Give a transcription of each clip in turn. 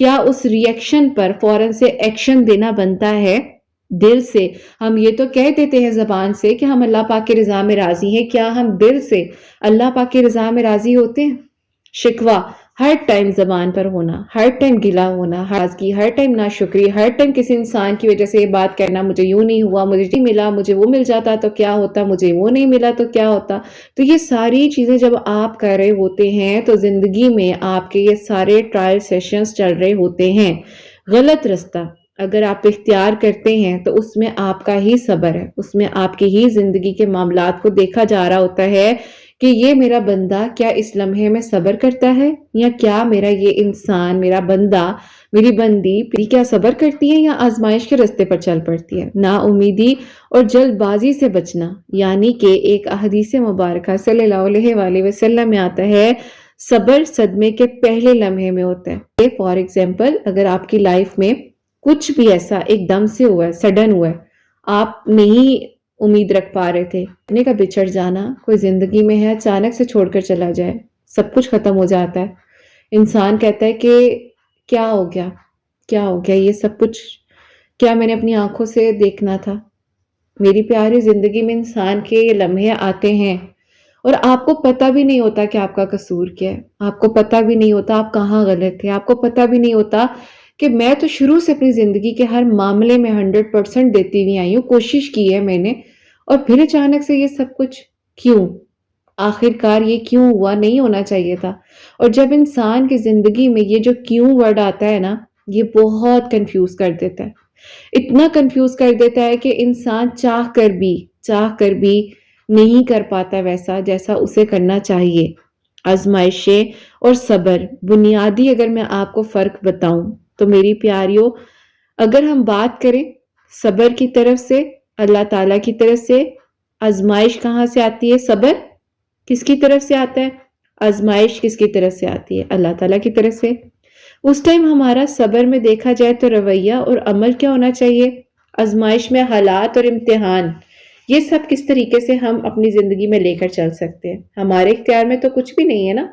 کیا اس ریئیکشن پر فوراً سے ایکشن دینا بنتا ہے دل سے؟ ہم یہ تو کہہ دیتے ہیں زبان سے کہ ہم اللہ پاک کی رضا میں راضی ہیں، کیا ہم دل سے اللہ پاک کی رضا میں راضی ہوتے ہیں؟ شکوہ ہر ٹائم زبان پر ہونا، ہر ٹائم گلا ہونا، ہر ٹائم ناشکری، ہر ٹائم کسی انسان کی وجہ سے یہ بات کرنا، مجھے یوں نہیں ہوا، مجھے نہیں ملا، مجھے وہ مل جاتا تو کیا ہوتا، مجھے وہ نہیں ملا تو کیا ہوتا۔ تو یہ ساری چیزیں جب آپ کر رہے ہوتے ہیں تو زندگی میں آپ کے یہ سارے ٹرائل سیشنز چل رہے ہوتے ہیں۔ غلط رستہ اگر آپ اختیار کرتے ہیں تو اس میں آپ کا ہی صبر ہے، اس میں آپ کی ہی زندگی کے معاملات کو دیکھا جا رہا ہوتا ہے کہ یہ میرا بندہ کیا اس لمحے میں صبر کرتا ہے، یا کیا میرا یہ انسان، میرا بندہ، میری بندی کیا صبر کرتی ہے یا آزمائش کے رستے پر چل پڑتی ہے۔ نا امیدی اور جلد بازی سے بچنا، یعنی کہ ایک احادیث مبارکہ صلی اللہ علیہ وآلہ وسلم میں آتا ہے صبر صدمے کے پہلے لمحے میں ہوتا ہے۔ فار ایگزامپل اگر آپ کی لائف میں کچھ بھی ایسا ایک دم سے ہوا ہے، سڈن ہوا ہے، آپ نہیں امید رکھ پا رہے تھے، اپنے کا بچھڑ جانا کوئی زندگی میں ہے، اچانک سے چھوڑ کر چلا جائے، سب کچھ ختم ہو جاتا ہے، انسان کہتا ہے کہ کیا ہو گیا، کیا ہو گیا، یہ سب کچھ کیا میں نے اپنی آنکھوں سے دیکھنا تھا۔ میری پیاری زندگی میں انسان کے یہ لمحے آتے ہیں اور آپ کو پتہ بھی نہیں ہوتا کہ آپ کا قصور کیا ہے، آپ کو پتہ بھی نہیں ہوتا آپ کہاں غلط تھے، آپ کو پتہ بھی نہیں ہوتا کہ میں تو شروع سے اپنی زندگی کے ہر معاملے میں 100% دیتی ہوئی آئی ہوں، کوشش کی ہے میں نے، اور پھر اچانک سے یہ سب کچھ کیوں؟ آخر کار یہ کیوں ہوا؟ نہیں ہونا چاہیے تھا۔ اور جب انسان کی زندگی میں یہ جو کیوں ورڈ آتا ہے نا، یہ بہت کنفیوز کر دیتا ہے، اتنا کنفیوز کر دیتا ہے کہ انسان چاہ کر بھی نہیں کر پاتا ویسا جیسا اسے کرنا چاہیے۔ آزمائشیں اور صبر، بنیادی اگر میں آپ کو فرق بتاؤں تو میری پیاریوں، اگر ہم بات کریں صبر کی طرف سے، اللہ تعالیٰ کی طرف سے، آزمائش کہاں سے آتی ہے؟ صبر کس کی طرف سے آتا ہے؟ آزمائش کس کی طرف سے آتی ہے؟ اللہ تعالیٰ کی طرف سے۔ اس ٹائم ہمارا صبر میں دیکھا جائے تو رویہ اور عمل کیا ہونا چاہیے؟ آزمائش میں حالات اور امتحان، یہ سب کس طریقے سے ہم اپنی زندگی میں لے کر چل سکتے ہیں؟ ہمارے اختیار میں تو کچھ بھی نہیں ہے نا۔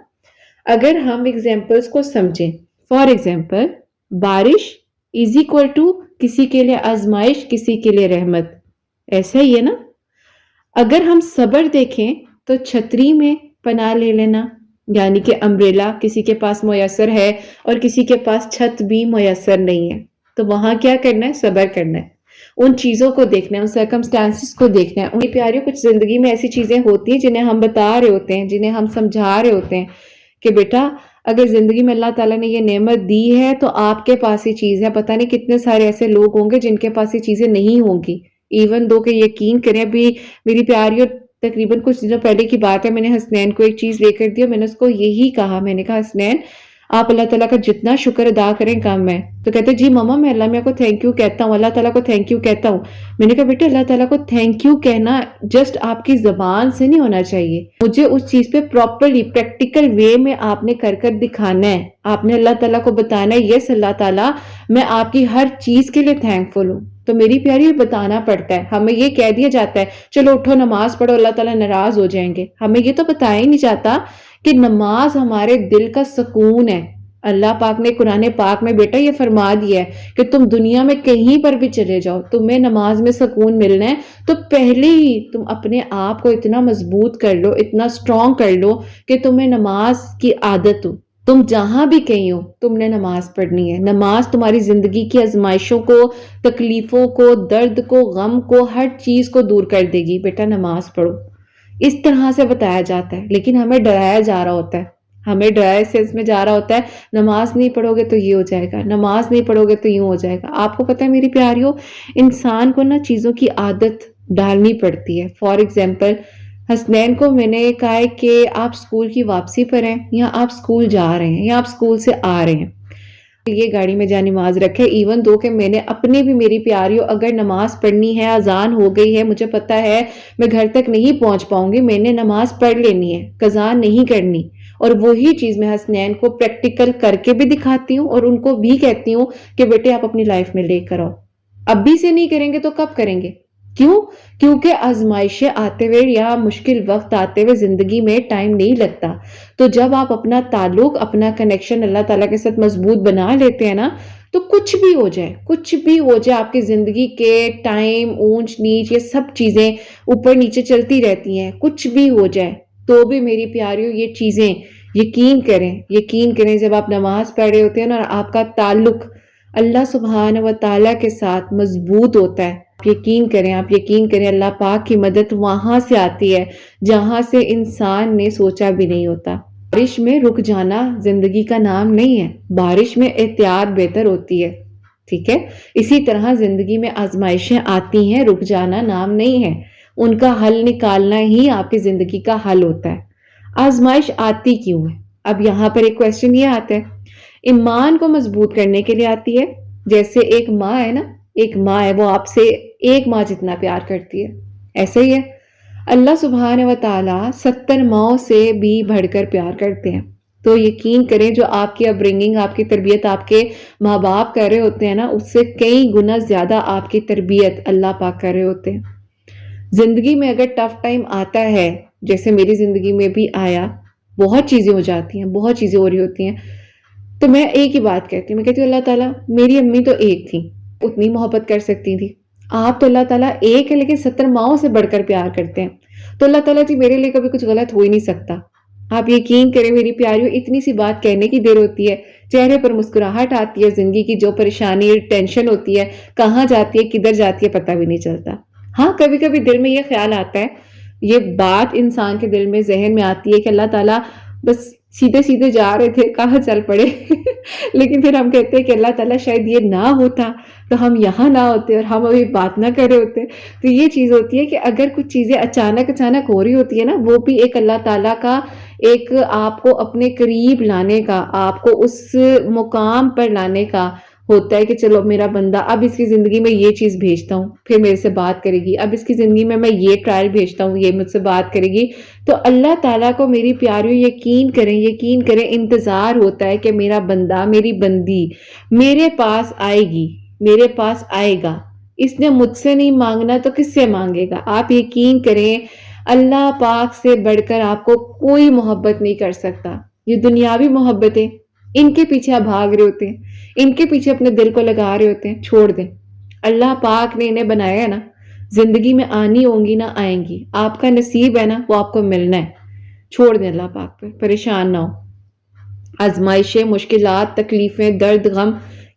اگر ہم ایگزامپلس کو سمجھیں، فار ایگزامپل بارش از اکول ٹو کسی کے لیے آزمائش، کسی کے لیے رحمت، ایسا ہی ہے نا۔ اگر ہم صبر دیکھیں تو چھتری میں پناہ لے لینا، یعنی کہ امبریلا کسی کے پاس میسر ہے اور کسی کے پاس چھت بھی میسر نہیں ہے، تو وہاں کیا کرنا ہے؟ صبر کرنا ہے، ان چیزوں کو دیکھنا ہے، ان سرکمسٹانسز کو دیکھنا ہے۔ ان پیاریوں، کچھ زندگی میں ایسی چیزیں ہوتی ہیں جنہیں ہم بتا رہے ہوتے ہیں، جنہیں ہم سمجھا رہے ہوتے ہیں کہ بیٹا اگر زندگی میں اللہ تعالیٰ نے یہ نعمت دی ہے تو آپ کے پاس یہ چیز ہے، پتہ نہیں کتنے سارے ایسے لوگ ہوں گے جن کے پاس یہ چیزیں نہیں ہوں گی۔ ایون دو کہ یقین کریں، ابھی میری پیاریوں تقریباً کچھ دنوں پہلے کی بات ہے، میں نے حسنین کو ایک چیز لے کر دی اور میں نے اس کو یہی کہا، میں نے کہا حسنین آپ اللہ تعالیٰ کا جتنا شکر ادا کریں کم ہے۔ تو کہتے جی ماما میں اللہ میاں کو تھینک یو کہتا ہوں، اللہ تعالیٰ کو تھینک یو کہتا ہوں۔ میں نے کہا بیٹے اللہ تعالیٰ کو تھینک یو کہنا جسٹ آپ کی زبان سے نہیں ہونا چاہیے، مجھے اس چیز پہ پراپرلی پریکٹیکل وے میں آپ نے کر دکھانا ہے، آپ نے اللہ تعالیٰ کو بتانا ہے یس اللہ تعالیٰ میں آپ کی ہر چیز کے لیے تھینکفل ہوں۔ تو میری پیاری یہ بتانا پڑتا ہے، ہمیں یہ کہہ دیا جاتا ہے چلو اٹھو نماز پڑھو اللہ تعالیٰ ناراض ہو جائیں گے، ہمیں یہ تو بتایا ہی نہیں جاتا کہ نماز ہمارے دل کا سکون ہے۔ اللہ پاک نے قرآن پاک میں بیٹا یہ فرما دیا ہے کہ تم دنیا میں کہیں پر بھی چلے جاؤ تمہیں نماز میں سکون ملنا ہے، تو پہلے ہی تم اپنے آپ کو اتنا مضبوط کر لو، اتنا سٹرونگ کر لو کہ تمہیں نماز کی عادت ہو، تم جہاں بھی کہیں ہو تم نے نماز پڑھنی ہے۔ نماز تمہاری زندگی کی آزمائشوں کو، تکلیفوں کو، درد کو، غم کو، ہر چیز کو دور کر دے گی، بیٹا نماز پڑھو، اس طرح سے بتایا جاتا ہے۔ لیکن ہمیں ڈرایا جا رہا ہوتا ہے، ہمیں ڈرایا سینس میں جا رہا ہوتا ہے نماز نہیں پڑھو گے تو یہ ہو جائے گا، نماز نہیں پڑھو گے تو یوں ہو جائے گا۔ آپ کو پتہ ہے میری پیاریوں، انسان کو نا چیزوں کی عادت ڈالنی پڑتی ہے۔ فار ایگزامپل حسنین کو میں نے کہا ہے کہ آپ اسکول کی واپسی پر ہیں یا آپ اسکول جا رہے ہیں یا آپ اسکول سے آ رہے ہیں، یہ گاڑی میں جا نماز رکھے، ایون دو کہ میں نے اپنے بھی میری پیاریوں اگر نماز پڑھنی ہے، اذان ہو گئی ہے، مجھے پتا ہے میں گھر تک نہیں پہنچ پاؤں گی، میں نے نماز پڑھ لینی ہے، قضا نہیں کرنی، اور وہی چیز میں حسنین کو پریکٹیکل کر کے بھی دکھاتی ہوں اور ان کو بھی کہتی ہوں کہ بیٹے آپ اپنی لائف میں لے کر آؤ، ابھی سے نہیں کریں گے تو کب کریں گے؟ کیوں؟ کیونکہ آزمائشیں آتے ہوئے یا مشکل وقت آتے ہوئے زندگی میں ٹائم نہیں لگتا. تو جب آپ اپنا تعلق، اپنا کنیکشن اللہ تعالیٰ کے ساتھ مضبوط بنا لیتے ہیں نا، تو کچھ بھی ہو جائے، کچھ بھی ہو جائے، آپ کی زندگی کے ٹائم، اونچ نیچ، یہ سب چیزیں اوپر نیچے چلتی رہتی ہیں، کچھ بھی ہو جائے تو بھی میری پیاریوں یہ چیزیں یقین کریں، یقین کریں. جب آپ نماز پڑھ رہے ہوتے ہیں نا اور آپ کا تعلق اللہ سبحانہ و تعالیٰ کے ساتھ مضبوط ہوتا ہے، آپ یقین کریں، آپ یقین کریں، اللہ پاک کی مدد وہاں سے آتی ہے جہاں سے انسان نے سوچا بھی نہیں ہوتا. بارش میں رک جانا زندگی کا نام نہیں ہے، بارش میں احتیاط بہتر ہوتی ہے. ٹھیک ہے، اسی طرح زندگی میں آزمائشیں آتی ہیں، رک جانا نام نہیں ہے، ان کا حل نکالنا ہی آپ کی زندگی کا حل ہوتا ہے. آزمائش آتی کیوں ہے؟ اب یہاں پر ایک کوشچن یہ آتا ہے، ایمان کو مضبوط کرنے کے لیے آتی ہے. جیسے ایک ماں ہے نا، ایک ماں ہے، وہ آپ سے ایک ماں جتنا پیار کرتی ہے، ایسا ہی ہے اللہ سبحانہ و تعالیٰ 70 ماؤں سے بھی بڑھ کر پیار کرتے ہیں. تو یقین کریں جو آپ کی اپبرنگنگ، آپ کی تربیت آپ کے ماں باپ کر رہے ہوتے ہیں نا، اس سے کئی گنا زیادہ آپ کی تربیت اللہ پاک کر رہے ہوتے ہیں. زندگی میں اگر ٹف ٹائم آتا ہے، جیسے میری زندگی میں بھی آیا، بہت چیزیں ہو جاتی ہیں، بہت چیزیں ہو رہی ہوتی ہیں، تو میں ایک ہی بات کہتی ہوں، میں کہتی ہوں اللہ تعالیٰ میری امی تو ایک تھی، اتنی محبت کر سکتی تھی. آپ تو اللہ تعالیٰ ایک ہے لیکن 70 ماؤں سے بڑھ کر پیار کرتے ہیں، تو اللہ تعالیٰ جی میرے لیے کبھی کچھ غلط ہو ہی نہیں سکتا. آپ یقین کریں میری پیاریوں، اتنی سی بات کہنے کی دیر ہوتی ہے، چہرے پر مسکراہٹ آتی ہے، زندگی کی جو پریشانی ٹینشن ہوتی ہے کہاں جاتی ہے کدھر جاتی ہے پتہ بھی نہیں چلتا. ہاں کبھی کبھی دل میں یہ خیال آتا ہے، یہ بات انسان کے دل میں ذہن میں آتی ہے کہ اللہ تعالیٰ بس سیدھے سیدھے جا رہے تھے کہاں چل پڑے لیکن پھر ہم کہتے ہیں کہ اللہ تعالیٰ شاید یہ نہ ہوتا تو ہم یہاں نہ ہوتے اور ہم ابھی بات نہ کر رہے ہوتے. تو یہ چیز ہوتی ہے کہ اگر کچھ چیزیں اچانک اچانک ہو رہی ہوتی ہے نا، وہ بھی ایک اللہ تعالیٰ کا ایک آپ کو اپنے قریب لانے کا، آپ کو اس مقام پر لانے کا ہوتا ہے کہ چلو میرا بندہ اب اس کی زندگی میں یہ چیز بھیجتا ہوں پھر میرے سے بات کرے گی، اب اس کی زندگی میں یہ ٹرائل بھیجتا ہوں یہ مجھ سے بات کرے گی. تو اللہ تعالیٰ کو میری پیاریوں یقین کریں، یقین کریں، انتظار ہوتا ہے کہ میرا بندہ، میری بندی میرے پاس آئے گی، میرے پاس آئے گا. اس نے مجھ سے نہیں مانگنا تو کس سے مانگے گا؟ آپ یقین کریں اللہ پاک سے بڑھ کر آپ کو کوئی محبت نہیں کر سکتا. یہ دنیاوی محبتیں ان کے پیچھے آپ بھاگ رہے ہوتے ہیں، ان کے پیچھے اپنے دل کو لگا رہے ہوتے ہیں، چھوڑ دیں. اللہ پاک نے انہیں بنایا ہے نا، زندگی میں آنی ہوں گی نہ آئیں گی، آپ کا نصیب ہے نا، وہ آپ کو ملنا ہے. چھوڑ دیں اللہ پاک پہ، پریشان نہ ہو. آزمائشیں، مشکلات، تکلیفیں، درد، غم،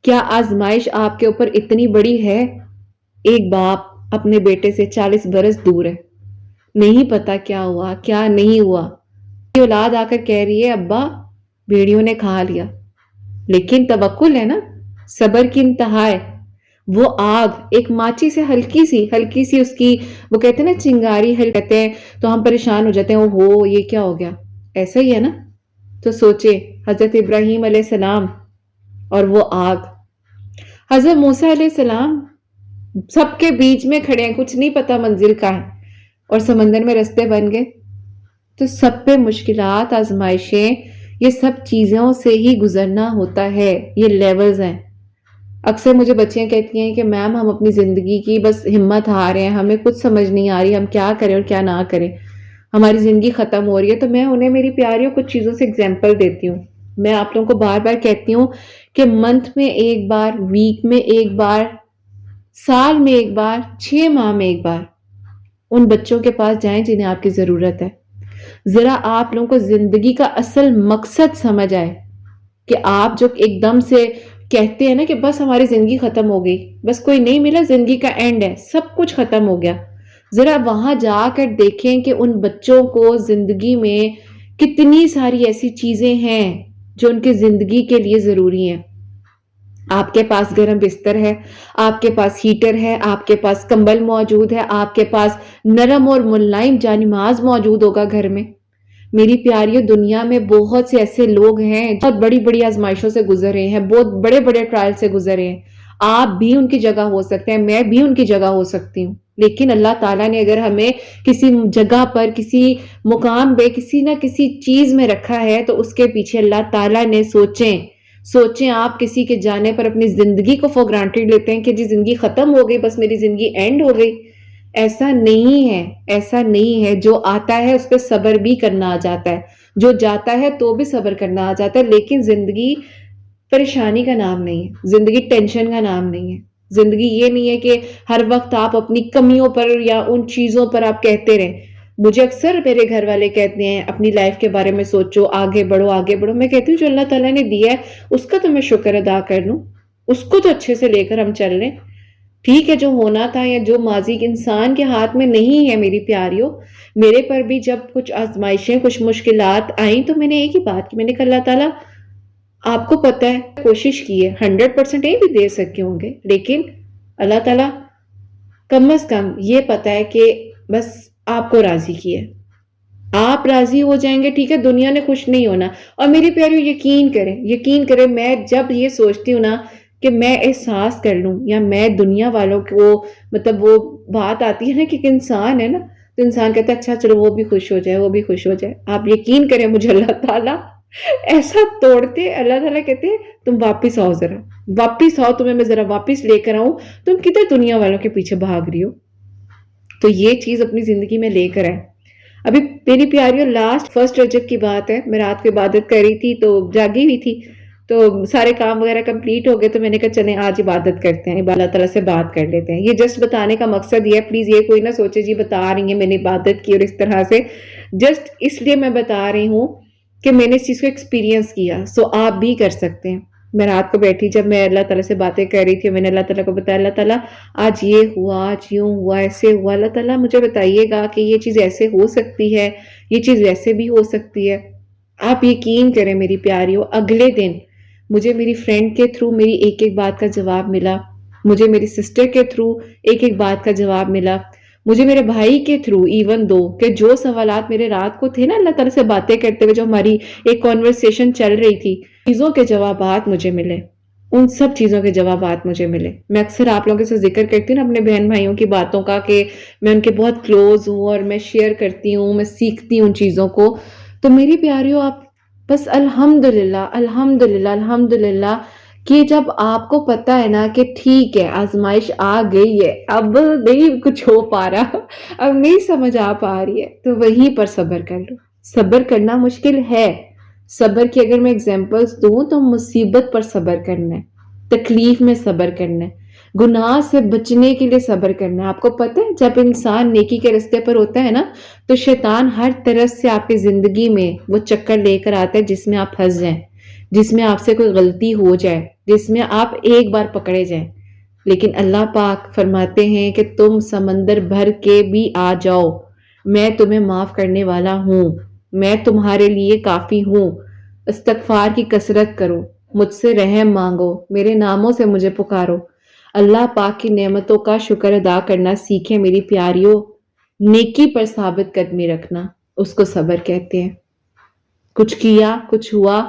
کیا آزمائش آپ کے اوپر اتنی بڑی ہے؟ ایک باپ اپنے بیٹے سے 40 برس دور ہے، نہیں پتا کیا ہوا کیا نہیں ہوا. اولاد آ کر کہہ رہی ہے ابا بھیڑیوں نے کھا لیا، لیکن توکل ہے نا، صبر کی انتہا ہے. وہ آگ ایک ماچی سے ہلکی سی اس کی، وہ کہتے ہیں نا چنگاری کہتے ہیں، تو ہم پریشان ہو جاتے ہیں، اوہو یہ کیا ہو گیا. ایسا ہی ہے نا. تو سوچے حضرت ابراہیم علیہ السلام اور وہ آگ، حضرت موسیٰ علیہ السلام سب کے بیچ میں کھڑے ہیں، کچھ نہیں پتا منزل کا ہے، اور سمندر میں رستے بن گئے. تو سب پہ مشکلات، آزمائشیں، یہ سب چیزوں سے ہی گزرنا ہوتا ہے، یہ لیولز ہیں. اکثر مجھے بچیاں کہتی ہیں کہ میم ہم اپنی زندگی کی بس ہمت ہار رہے ہیں، ہمیں کچھ سمجھ نہیں آ رہی، ہم کیا کریں اور کیا نہ کریں، ہماری زندگی ختم ہو رہی ہے. تو میں انہیں میری پیاریوں کچھ چیزوں سے اگزامپل دیتی ہوں. میں آپ لوگوں کو بار بار کہتی ہوں کہ منتھ میں ایک بار، ویک میں ایک بار، سال میں ایک بار، 6 ماہ میں ایک بار ان بچوں کے پاس جائیں جنہیں آپ کی ضرورت ہے. ذرا آپ لوگوں کو زندگی کا اصل مقصد سمجھ آئے کہ آپ جو ایک دم سے کہتے ہیں نا کہ بس ہماری زندگی ختم ہو گئی، بس کوئی نہیں ملا، زندگی کا اینڈ ہے، سب کچھ ختم ہو گیا. ذرا وہاں جا کر دیکھیں کہ ان بچوں کو زندگی میں کتنی ساری ایسی چیزیں ہیں جو ان کی زندگی کے لیے ضروری ہیں. آپ کے پاس گرم بستر ہے، آپ کے پاس ہیٹر ہے، آپ کے پاس کمبل موجود ہے، آپ کے پاس نرم اور ملائم جانماز موجود ہوگا گھر میں. میری پیاریوں دنیا میں بہت سے ایسے لوگ ہیں بہت بڑی بڑی آزمائشوں سے گزر رہے ہیں، بہت بڑے بڑے ٹرائل سے گزرے ہیں. آپ بھی ان کی جگہ ہو سکتے ہیں، میں بھی ان کی جگہ ہو سکتی ہوں. لیکن اللہ تعالیٰ نے اگر ہمیں کسی جگہ پر، کسی مقام پہ، کسی نہ کسی چیز میں رکھا ہے تو اس کے پیچھے اللہ تعالیٰ نے سوچیں آپ کسی کے جانے پر اپنی زندگی کو فور گرانٹیڈ لیتے ہیں کہ جی زندگی ختم ہو گئی، بس میری زندگی اینڈ ہو گئی. ایسا نہیں ہے، ایسا نہیں ہے، جو آتا ہے اس پہ صبر بھی کرنا آ جاتا ہے، جو جاتا ہے تو بھی صبر کرنا آ جاتا ہے، لیکن زندگی پریشانی کا نام نہیں ہے، زندگی ٹینشن کا نام نہیں ہے، زندگی یہ نہیں ہے کہ ہر وقت آپ اپنی کمیوں پر یا ان چیزوں پر آپ کہتے رہیں۔ مجھے اکثر میرے گھر والے کہتے ہیں اپنی لائف کے بارے میں سوچو، آگے بڑھو آگے بڑھو، میں کہتی ہوں جو اللہ تعالیٰ نے دیا ہے اس کا تو میں شکر ادا کر لوں، اس کو تو اچھے سے لے کر ہم چل لیں۔ ٹھیک ہے، جو ہونا تھا یا جو ماضی کے انسان کے ہاتھ میں نہیں ہے میری پیاریوں، میرے پر بھی جب کچھ آزمائشیں کچھ مشکلات آئیں تو میں نے ایک ہی بات کی، میں نے کہا اللہ تعالیٰ آپ کو پتہ ہے کوشش کی ہے، 100% نہیں بھی دے سکے ہوں گے، لیکن اللہ تعالیٰ کم از کم یہ پتا ہے کہ بس آپ کو راضی کیا ہے، آپ راضی ہو جائیں گے، ٹھیک ہے، دنیا نے خوش نہیں ہونا۔ اور میری پیاریوں یقین کریں میں جب یہ سوچتی ہوں نا کہ میں احساس کر لوں یا میں دنیا والوں کو مطلب وہ بات آتی ہے نا کہ ایک انسان ہے نا تو انسان کہتا ہے اچھا چلو وہ بھی خوش ہو جائے وہ بھی خوش ہو جائے، آپ یقین کریں مجھے اللہ تعالیٰ ایسا توڑتے، اللہ تعالیٰ کہتے ہیں تم واپس آؤ، ذرا واپس آؤ، تمہیں میں ذرا واپس لے کر آؤں، تم کتنے دنیا والوں کے پیچھے بھاگ رہی ہو۔ تو یہ چیز اپنی زندگی میں لے کر آئے۔ ابھی میری پیاریوں لاسٹ فرسٹ رجب کی بات ہے، میں رات کو عبادت کر رہی تھی تو جاگی ہوئی تھی، تو سارے کام وغیرہ کمپلیٹ ہو گئے تو میں نے کہا چلیں آج عبادت کرتے ہیں، اللہ تعالیٰ سے بات کر لیتے ہیں۔ یہ جسٹ بتانے کا مقصد یہ ہے، پلیز یہ کوئی نہ سوچے جی بتا رہی ہیں میں نے عبادت کی اور اس طرح سے، جسٹ اس لیے میں بتا رہی ہوں کہ میں نے اس چیز کو ایکسپیرینس کیا، سو آپ بھی کر سکتے ہیں۔ میں رات کو بیٹھی جب میں اللہ تعالیٰ سے باتیں کر رہی تھی، میں نے اللہ تعالیٰ کو بتایا اللہ تعالیٰ آج یہ ہوا، آج یوں ہوا، ایسے ہوا، اللہ تعالیٰ مجھے بتائیے گا کہ یہ چیز ایسے ہو سکتی ہے، یہ چیز ویسے بھی ہو سکتی ہے۔ آپ یقین کریں میری پیاریوں، اگلے دن مجھے میری فرینڈ کے تھرو میری ایک ایک بات کا جواب ملا، مجھے میری سسٹر کے تھرو ایک ایک بات کا جواب ملا، مجھے میرے بھائی کے تھرو ایون دو کہ جو سوالات میرے رات کو تھے نا اللہ تعالیٰ سے باتیں کرتے ہوئے جو ہماری ایک کانورسیشن چل رہی تھی، چیزوں کے جوابات مجھے ملے، ان سب چیزوں کے جوابات مجھے ملے۔ میں اکثر آپ لوگوں سے ذکر کرتی ہوں نا اپنے بہن بھائیوں کی باتوں کا کہ میں ان کے بہت کلوز ہوں اور میں شیئر کرتی ہوں، میں سیکھتی ہوں ان چیزوں کو۔ تو میری پیاریوں آپ بس الحمدللہ الحمدللہ الحمدللہ کہ جب آپ کو پتا ہے نا کہ ٹھیک ہے آزمائش آ گئی ہے، اب نہیں کچھ ہو پا رہا، اب نہیں سمجھ آ پا رہی ہے، تو وہیں پر صبر کر لو۔ صبر کرنا مشکل ہے، صبر کی اگر میں اگزامپلس دوں تو مصیبت پر صبر کرنا ہے، تکلیف میں صبر کرنا ہے، گناہ سے بچنے کے لیے صبر کرنا ہے۔ آپ کو پتہ ہے جب انسان نیکی کے رستے پر ہوتا ہے نا تو شیطان ہر طرف سے آپ کی زندگی میں وہ چکر لے کر آتا ہے جس میں آپ پھنس جائیں، جس میں آپ سے کوئی غلطی ہو جائے، جس میں آپ ایک بار پکڑے جائیں۔ لیکن اللہ پاک فرماتے ہیں کہ تم سمندر بھر کے بھی آ جاؤ، میں تمہیں معاف کرنے والا ہوں، میں تمہارے لیے کافی ہوں۔ استغفار کی کثرت کرو، مجھ سے رحم مانگو، میرے ناموں سے مجھے پکارو، اللہ پاک کی نعمتوں کا شکر ادا کرنا سیکھیں میری پیاریوں۔ نیکی پر ثابت قدمی رکھنا اس کو صبر کہتے ہیں۔ کچھ کیا، کچھ ہوا،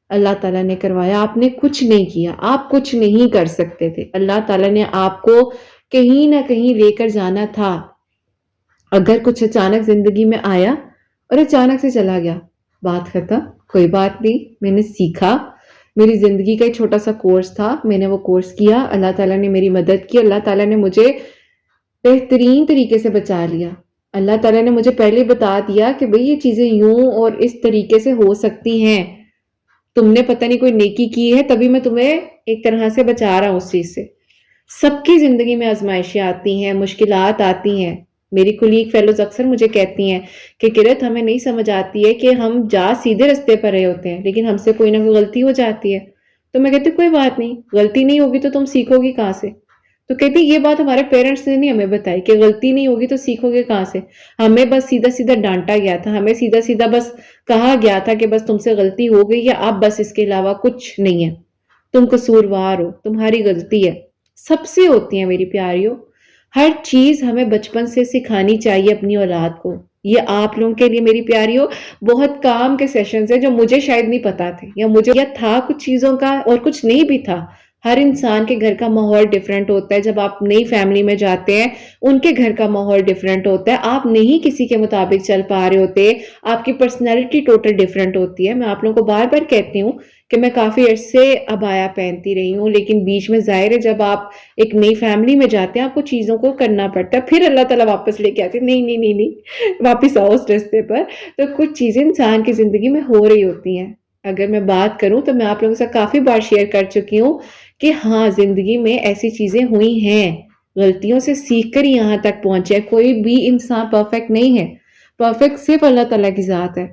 اللہ تعالیٰ نے کروایا، آپ نے کچھ نہیں کیا، آپ کچھ نہیں کر سکتے تھے، اللہ تعالیٰ نے آپ کو کہیں نہ کہیں لے کر جانا تھا۔ اگر کچھ اچانک زندگی میں آیا اور اچانک سے چلا گیا، بات ختم، کوئی بات نہیں، میں نے سیکھا، میری زندگی کا ایک چھوٹا سا کورس تھا، میں نے وہ کورس کیا، اللہ تعالیٰ نے میری مدد کی، اللہ تعالیٰ نے مجھے بہترین طریقے سے بچا لیا۔ اللہ تعالیٰ نے مجھے پہلے بتا دیا کہ بھئی یہ چیزیں یوں اور اس طریقے سے ہو سکتی ہیں، تم نے پتہ نہیں کوئی نیکی کی ہے تبھی میں تمہیں ایک طرح سے بچا رہا ہوں اس چیز سے۔ سب کی زندگی میں آزمائشیں آتی ہیں، مشکلات آتی ہیں۔ میری کولیگ فیلوز اکثر مجھے کہتی ہیں کہ کرت ہمیں نہیں سمجھ آتی ہے کہ ہم جا سیدھے رستے پر رہے ہوتے ہیں لیکن ہم سے کوئی نہ کوئی غلطی ہو جاتی ہے۔ تو میں کہتی ہوں کوئی بات نہیں، غلطی نہیں ہوگی تو تم سیکھو گی کہاں سے؟ تو کہتی یہ بات ہمارے پیرنٹس نے نہیں ہمیں بتائی کہ غلطی نہیں ہوگی تو سیکھو گے کہاں سے، ہمیں بس سیدھا سیدھا ڈانٹا گیا تھا، ہمیں سیدھا سیدھا بس کہا گیا تھا کہ بس تم سے غلطی ہو گئی ہے، اب بس اس کے علاوہ کچھ نہیں ہے، تم قصوروار ہو، تمہاری غلطی ہے۔ سب سے ہوتی ہیں میری پیاریوں، ہر چیز ہمیں بچپن سے سکھانی چاہیے اپنی اولاد کو۔ یہ آپ لوگوں کے لیے میری پیاریوں بہت کام کے سیشنز ہیں جو مجھے شاید نہیں پتا تھے، یا مجھے یا تھا کچھ چیزوں کا اور کچھ نہیں بھی تھا، ہر انسان کے گھر کا ماحول ڈیفرنٹ ہوتا ہے. جب آپ نئی فیملی میں جاتے ہیں ان کے گھر کا ماحول ڈیفرنٹ ہوتا ہے. آپ نہیں کسی کے مطابق چل پا رہے ہوتے. آپ کی پرسنالٹی ٹوٹل ڈیفرنٹ ہوتی ہے. میں آپ لوگوں کو بار بار کہتی ہوں کہ میں کافی عرصے عبایا پہنتی رہی ہوں، لیکن بیچ میں ظاہر ہے جب آپ ایک نئی فیملی میں جاتے ہیں آپ کو چیزوں کو کرنا پڑتا ہے. پھر اللہ تعالیٰ واپس لے کے آتے ہیں، نہیں نہیں نہیں نہیں واپس آؤ اس رستے پر. تو کچھ چیزیں انسان کی زندگی میں ہو رہی ہوتی ہیں. اگر میں بات کروں تو میں آپ لوگوں سے کافی بار شیئر کر چکی ہوں کہ ہاں زندگی میں ایسی چیزیں ہوئی ہیں، غلطیوں سے سیکھ کر یہاں تک پہنچے. کوئی بھی انسان پرفیکٹ نہیں ہے، پرفیکٹ صرف اللہ تعالیٰ کی ذات ہے.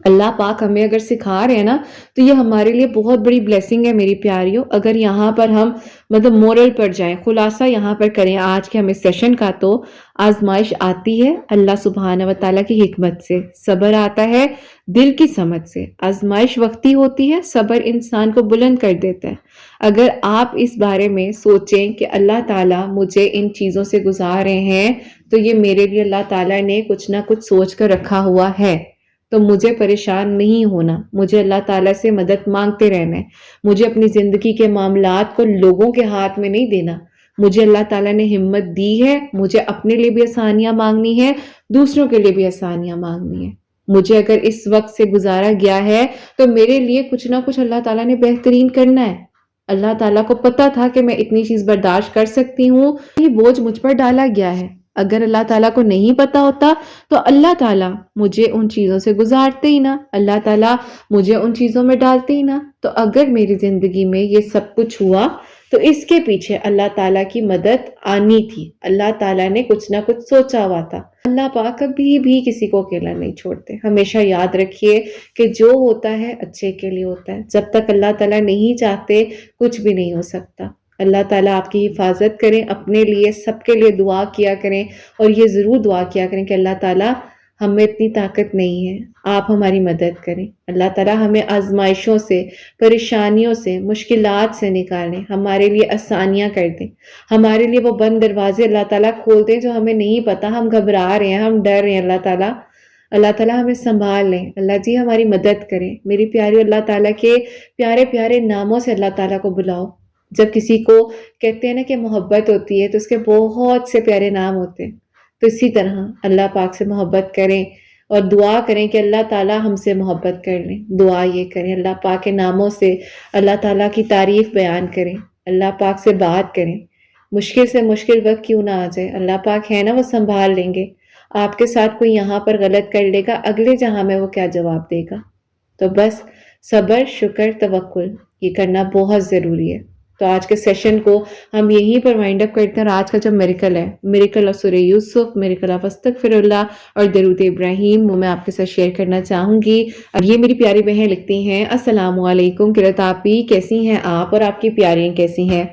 اللہ پاک ہمیں اگر سکھا رہے ہیں نا تو یہ ہمارے لیے بہت بڑی بلیسنگ ہے میری پیاریوں. اگر یہاں پر ہم مورل پر جائیں، خلاصہ یہاں پر کریں آج کے ہمیں سیشن کا، تو آزمائش آتی ہے اللہ سبحانہ و تعالیٰ کی حکمت سے، صبر آتا ہے دل کی سمجھ سے. آزمائش وقتی ہوتی ہے، صبر انسان کو بلند کر دیتا ہے. اگر آپ اس بارے میں سوچیں کہ اللہ تعالیٰ مجھے ان چیزوں سے گزار رہے ہیں تو یہ میرے لیے اللہ تعالیٰ نے کچھ نہ کچھ سوچ کر رکھا ہوا ہے، تو مجھے پریشان نہیں ہونا، مجھے اللہ تعالیٰ سے مدد مانگتے رہنا ہے. مجھے اپنی زندگی کے معاملات کو لوگوں کے ہاتھ میں نہیں دینا. مجھے اللہ تعالیٰ نے ہمت دی ہے، مجھے اپنے لیے بھی آسانیاں مانگنی ہے، دوسروں کے لیے بھی آسانیاں مانگنی ہے. مجھے اگر اس وقت سے گزارا گیا ہے تو میرے لیے کچھ نہ کچھ اللہ تعالیٰ نے بہترین کرنا ہے. اللہ تعالیٰ کو پتا تھا کہ میں اتنی چیز برداشت کر سکتی ہوں، یہ بوجھ مجھ پر ڈالا گیا ہے. اگر اللہ تعالیٰ کو نہیں پتا ہوتا تو اللہ تعالیٰ مجھے ان چیزوں سے گزارتے ہی نہ، اللہ تعالیٰ مجھے ان چیزوں میں ڈالتے ہی نہ. تو اگر میری زندگی میں یہ سب کچھ ہوا تو اس کے پیچھے اللہ تعالیٰ کی مدد آنی تھی. اللہ تعالیٰ نے کچھ نہ کچھ سوچا ہوا تھا. اللہ پاک کبھی بھی کسی کو اکیلا نہیں چھوڑتے. ہمیشہ یاد رکھیے کہ جو ہوتا ہے اچھے کے لیے ہوتا ہے. جب تک اللہ تعالیٰ نہیں چاہتے کچھ بھی نہیں ہو سکتا. اللہ تعالیٰ آپ کی حفاظت کریں، اپنے لیے سب کے لیے دعا کیا کریں، اور یہ ضرور دعا کیا کریں کہ اللہ تعالیٰ ہمیں اتنی طاقت نہیں ہے، آپ ہماری مدد کریں. اللہ تعالیٰ ہمیں آزمائشوں سے، پریشانیوں سے، مشکلات سے نکالیں، ہمارے لیے آسانیاں کر دیں. ہمارے لیے وہ بند دروازے اللہ تعالیٰ کھول دیں جو ہمیں نہیں پتا، ہم گھبرا رہے ہیں، ہم ڈر رہے ہیں. اللہ تعالیٰ ہمیں سنبھال لیں. اللہ جی ہماری مدد کریں. میری پیاری اللہ تعالیٰ کے پیارے پیارے ناموں سے اللہ تعالیٰ کو بلاؤ. جب کسی کو کہتے ہیں نا کہ محبت ہوتی ہے تو اس کے بہت سے پیارے نام ہوتے ہیں. تو اسی طرح اللہ پاک سے محبت کریں اور دعا کریں کہ اللہ تعالیٰ ہم سے محبت کر لیں. دعا یہ کریں اللہ پاک کے ناموں سے اللہ تعالیٰ کی تعریف بیان کریں، اللہ پاک سے بات کریں. مشکل سے مشکل وقت کیوں نہ آ جائے، اللہ پاک ہے نا، وہ سنبھال لیں گے. آپ کے ساتھ کوئی یہاں پر غلط کر لے گا، اگلے جہاں میں وہ کیا جواب دے گا. تو بس صبر، شکر، توکل یہ کرنا بہت ضروری ہے. تو آج کے سیشن کو ہم یہیں پر وائنڈ اپ کرتے ہیں. اور آج کا جو میریکل ہے، میریکل آف سورہ یوسف، میریکل آف استغفر اللہ اور درود ابراہیم، وہ میں آپ کے ساتھ شیئر کرنا چاہوں گی. اب یہ میری پیاری بہن لکھتی ہیں، السلام علیکم قرۃ آپی، کیسی ہیں آپ اور آپ کی پیاریاں کیسی ہیں؟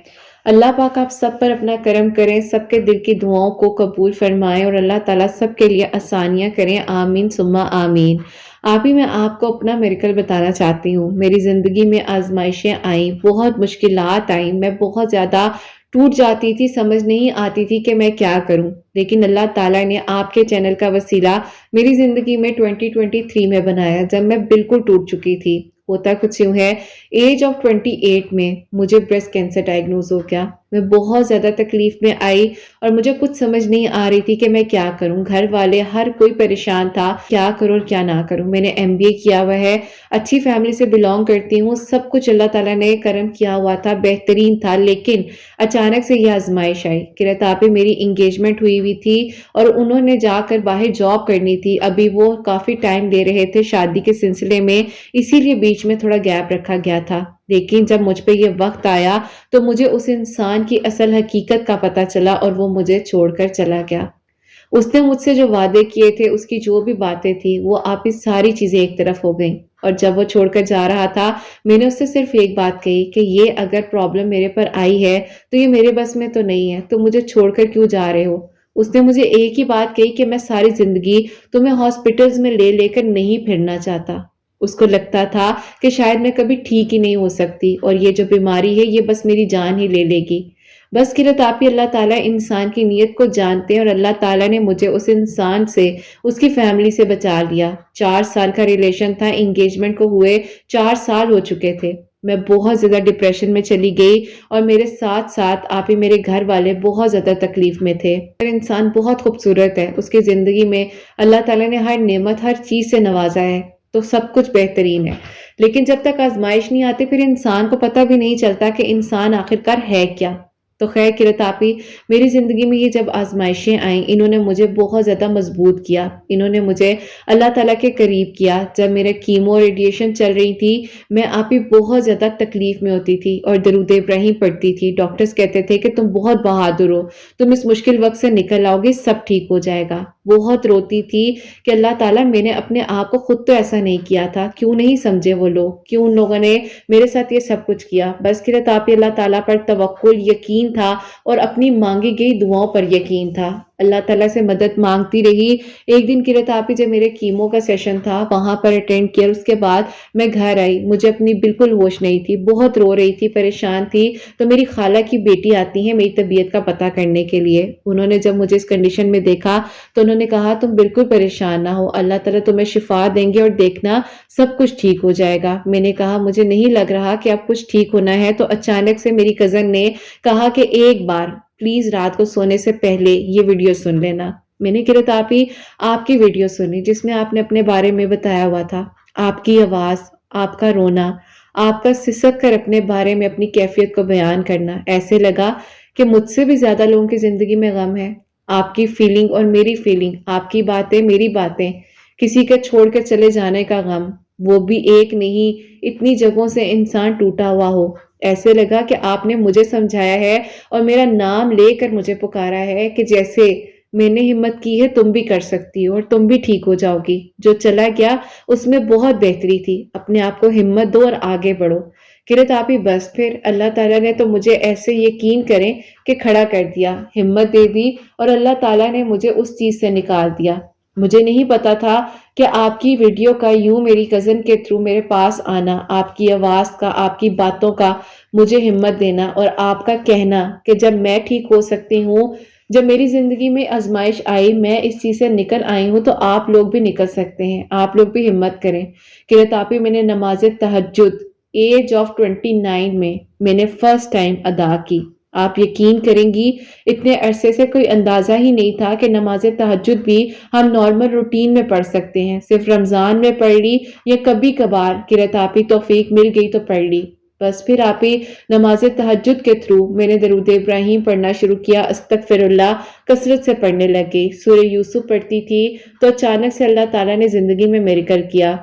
اللہ پاک آپ سب پر اپنا کرم کریں، سب کے دل کی دعاؤں کو قبول فرمائیں اور اللہ تعالیٰ سب کے لیے آسانیاں کریں. آمین ثم آمین. آپ ہی میں آپ کو اپنا میریکل بتانا چاہتی ہوں. میری زندگی میں آزمائشیں آئیں، بہت مشکلات آئیں، میں بہت زیادہ ٹوٹ جاتی تھی، سمجھ نہیں آتی تھی کہ میں کیا کروں. لیکن اللہ تعالیٰ نے آپ کے چینل کا وسیلہ میری زندگی میں 2023 میں بنایا، جب میں بالکل ٹوٹ چکی تھی. ہوتا کچھ یوں ہے، ایج آف 28 میں مجھے بریسٹ کینسر ڈائگنوز ہو گیا. میں بہت زیادہ تکلیف میں آئی اور مجھے کچھ سمجھ نہیں آ رہی تھی کہ میں کیا کروں. گھر والے ہر کوئی پریشان تھا، کیا کروں اور کیا نہ کروں. میں نے MBA کیا ہوا ہے، اچھی فیملی سے بلونگ کرتی ہوں، سب کچھ اللہ تعالیٰ نے کرم کیا ہوا تھا، بہترین تھا. لیکن اچانک سے یہ آزمائش آئی. قرۃ آپی میری انگیجمنٹ ہوئی ہوئی تھی اور انہوں نے جا کر باہر جاب کرنی تھی. ابھی وہ کافی ٹائم لے رہے تھے شادی کے سلسلے میں، اسی لیے بیچ میں تھوڑا گیپ رکھا گیا تھا. لیکن جب مجھ پہ یہ وقت آیا تو مجھے اس انسان کی اصل حقیقت کا پتہ چلا اور وہ مجھے چھوڑ کر چلا گیا. اس نے مجھ سے جو وعدے کیے تھے، اس کی جو بھی باتیں تھی، وہ آپ اس ساری چیزیں ایک طرف ہو گئیں. اور جب وہ چھوڑ کر جا رہا تھا میں نے اس سے صرف ایک بات کہی کہ یہ اگر پرابلم میرے پر آئی ہے تو یہ میرے بس میں تو نہیں ہے، تو مجھے چھوڑ کر کیوں جا رہے ہو. اس نے مجھے ایک ہی بات کہی کہ میں ساری زندگی تمہیں ہاسپٹلز میں لے لے کر نہیں پھرنا چاہتا. اس کو لگتا تھا کہ شاید میں کبھی ٹھیک ہی نہیں ہو سکتی اور یہ جو بیماری ہے یہ بس میری جان ہی لے لے گی. بس قرۃ آپی اللہ تعالیٰ انسان کی نیت کو جانتے ہیں اور اللہ تعالیٰ نے مجھے اس انسان سے، اس کی فیملی سے بچا لیا. 4 سال کا ریلیشن تھا، انگیجمنٹ کو ہوئے 4 سال ہو چکے تھے. میں بہت زیادہ ڈپریشن میں چلی گئی اور میرے ساتھ ساتھ آپ ہی میرے گھر والے بہت زیادہ تکلیف میں تھے۔ ہر انسان بہت خوبصورت ہے، اس کی زندگی میں اللہ تعالیٰ نے ہر نعمت ہر چیز سے نوازا ہے تو سب کچھ بہترین ہے، لیکن جب تک آزمائش نہیں آتی پھر انسان کو پتہ بھی نہیں چلتا کہ انسان آخرکار ہے کیا۔ تو خیر قرت آپی، میری زندگی میں یہ جب آزمائشیں آئیں انہوں نے مجھے بہت زیادہ مضبوط کیا، انہوں نے مجھے اللہ تعالیٰ کے قریب کیا۔ جب میرے کیمو ریڈیشن چل رہی تھی میں آپ ہی بہت زیادہ تکلیف میں ہوتی تھی اور درود ابراہیم پڑھتی تھی۔ ڈاکٹرز کہتے تھے کہ تم بہت بہادر ہو، تم اس مشکل وقت سے نکل آؤ گے، سب ٹھیک ہو جائے گا۔ بہت روتی تھی کہ اللہ تعالیٰ میں نے اپنے آپ کو خود تو ایسا نہیں کیا تھا، کیوں نہیں سمجھے وہ لوگ، کیوں ان لوگوں نے میرے ساتھ یہ سب کچھ کیا۔ بس قرت آپ اللہ تعالیٰ پر توکل، یقین تھا اور اپنی مانگی گئی دعاؤں پر یقین تھا۔ اللہ تعالیٰ سے مدد مانگتی رہی۔ ایک دن قرت آپ جب میرے کیمو کا سیشن تھا وہاں پر اٹینڈ کیا، اس کے بعد میں گھر آئی، مجھے اپنی بالکل ہوش نہیں تھی، بہت رو رہی تھی، پریشان تھی۔ تو میری خالہ کی بیٹی آتی ہے میری طبیعت کا پتہ کرنے کے لیے، انہوں نے جب مجھے اس کنڈیشن میں دیکھا تو انہوں نے کہا تم بالکل پریشان نہ ہو، اللہ تعالیٰ تمہیں شفا دیں گے اور دیکھنا سب کچھ ٹھیک ہو جائے گا۔ میں نے کہا مجھے نہیں لگ رہا کہ اب کچھ ٹھیک ہونا ہے۔ تو اچانک سے میری کزن نے کہا کہ ایک بار پلیز رات کو سونے سے پہلے یہ ویڈیو سن لینا۔ میں نے قرت آپ کی ویڈیو سنی جس میں آپ نے اپنے بارے میں بتایا ہوا تھا، آپ کی آواز، آپ کا رونا، آپ کا سسک کر اپنے بارے میں اپنی کیفیت کو بیان کرنا، ایسے لگا کہ مجھ سے بھی زیادہ لوگوں کی زندگی میں غم ہے۔ آپ کی فیلنگ اور میری فیلنگ، آپ کی باتیں میری باتیں، کسی کے چھوڑ کے چلے جانے کا غم، وہ بھی ایک نہیں اتنی جگہوں سے انسان ٹوٹا ہوا ہو۔ ایسے لگا کہ آپ نے مجھے سمجھایا ہے اور میرا نام لے کر مجھے پکارا ہے کہ جیسے میں نے ہمت کی ہے تم بھی کر سکتی ہو اور تم بھی ٹھیک ہو جاؤ گی۔ جو چلا گیا اس میں بہت بہتری تھی، اپنے آپ کو ہمت دو اور آگے بڑھو۔ قرت آپ ہی بس پھر اللہ تعالیٰ نے تو مجھے ایسے یقین کریں کہ کھڑا کر دیا، ہمت دے دی اور اللہ تعالیٰ نے مجھے اس چیز سے نکال دیا۔ مجھے نہیں پتا تھا کہ آپ کی ویڈیو کا یوں میری کزن کے تھرو میرے پاس آنا، آپ کی آواز کا، آپ کی باتوں کا مجھے ہمت دینا اور آپ کا کہنا کہ جب میں ٹھیک ہو سکتی ہوں، جب میری زندگی میں آزمائش آئی میں اس چیز سے نکل آئی ہوں تو آپ لوگ بھی نکل سکتے ہیں، آپ لوگ بھی ہمت کریں۔ قرت آپ ہی میں نے نماز تہجد ایج آف 29 میں نے فرسٹ ٹائم ادا کی۔ آپ یقین کریں گی اتنے عرصے سے کوئی اندازہ ہی نہیں تھا کہ نماز تہجد بھی ہم نارمل روٹین میں پڑھ سکتے ہیں، صرف رمضان میں پڑھ لی یا کبھی کبھار قرت آپ ہی توفیق مل گئی تو پڑھ لی۔ بس پھر آپ ہی نماز تہجد کے تھرو میں نے درود ابراہیم پڑھنا شروع کیا، استغفر اللہ کثرت سے پڑھنے لگ گئی، سورہ یوسف پڑھتی تھی تو اچانک سے اللہ تعالیٰ نے زندگی میں میریکل کیا،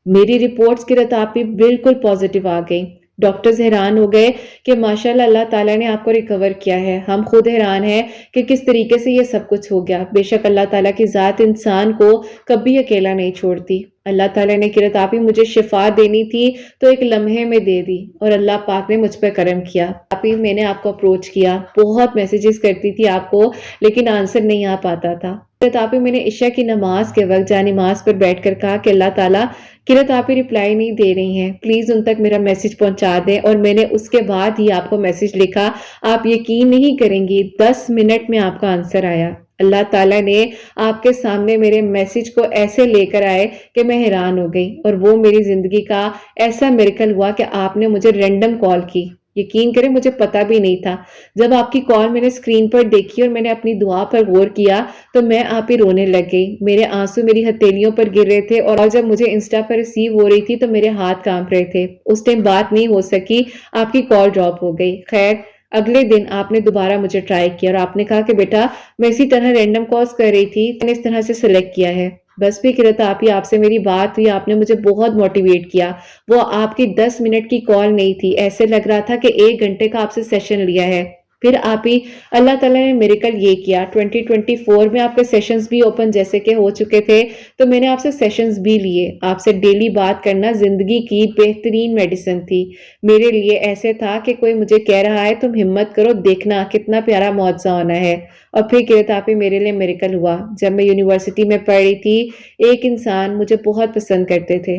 میری رپورٹس قرت آپ ہی بالکل پازیٹیو آ گئی۔ ڈاکٹرز حیران ہو گئے کہ ماشاءاللہ اللہ تعالیٰ نے آپ کو ریکور کیا ہے، ہم خود حیران ہیں کہ کس طریقے سے یہ سب کچھ ہو گیا۔ بے شک اللہ تعالیٰ کی ذات انسان کو کبھی اکیلا نہیں چھوڑتی۔ اللہ تعالیٰ نے قرت آپ ہی مجھے شفا دینی تھی تو ایک لمحے میں دے دی اور اللہ پاک نے مجھ پہ کرم کیا۔ آپ ہی میں نے آپ کو اپروچ کیا، بہت میسیجز کرتی تھی آپ کو لیکن آنسر نہیں آ پاتا تھا۔ قرت آپ ہی میں نے عشاء کی نماز کے وقت جا نماز پر بیٹھ کر کہا کہ اللہ تعالیٰ قرت آپ ہی رپلائی نہیں دے رہی ہیں، پلیز ان تک میرا میسج پہنچا دیں، اور میں نے اس کے بعد ہی آپ کو میسج لکھا، آپ یقین نہیں کریں گی 10 منٹ میں آپ کا آنسر آیا۔ اللہ تعالیٰ نے آپ کے سامنے میرے میسج کو ایسے لے کر آئے کہ میں حیران ہو گئی، اور وہ میری زندگی کا ایسا میریکل ہوا کہ آپ نے مجھے رینڈم کال کی، یقین کریں مجھے پتا بھی نہیں تھا۔ جب آپ کی کال میں نے اسکرین پر دیکھی اور میں نے اپنی دعا پر غور کیا تو میں آپ ہی رونے لگ گئی، میرے آنسو میری ہتھیلیوں پر گر رہے تھے، اور جب مجھے انسٹا پر ریسیو ہو رہی تھی تو میرے ہاتھ کانپ رہے تھے۔ اس ٹائم بات نہیں ہو سکی، آپ کی کال ڈراپ ہو گئی۔ خیر اگلے دن آپ نے دوبارہ مجھے ٹرائی کیا اور آپ نے کہا کہ بیٹا میں اسی طرح رینڈم کالز کر رہی تھی، میں نے اس طرح سے سلیکٹ کیا ہے۔ بس بھی قرت آپ ہی آپ سے میری بات ہوئی، آپ نے مجھے بہت موٹیویٹ کیا۔ وہ آپ کی 10 منٹ کی کال نہیں تھی، ایسے لگ رہا تھا کہ 1 گھنٹے کا آپ سے سیشن لیا ہے۔ پھر آپ ہی اللہ تعالیٰ نے میریکل یہ کیا، 2024 میں آپ کے سیشنز بھی اوپن جیسے کہ ہو چکے تھے تو میں نے آپ سے سیشنز بھی لیے۔ آپ سے ڈیلی بات کرنا زندگی کی بہترین میڈیسن تھی میرے لیے، ایسے تھا کہ کوئی مجھے کہہ رہا ہے تم ہمت کرو، دیکھنا کتنا پیارا معجزہ ہونا ہے۔ اور پھر قرت آپ ہی میرے لیے میریکل ہوا، جب میں یونیورسٹی میں پڑھ رہی تھی ایک انسان مجھے بہت پسند کرتے تھے،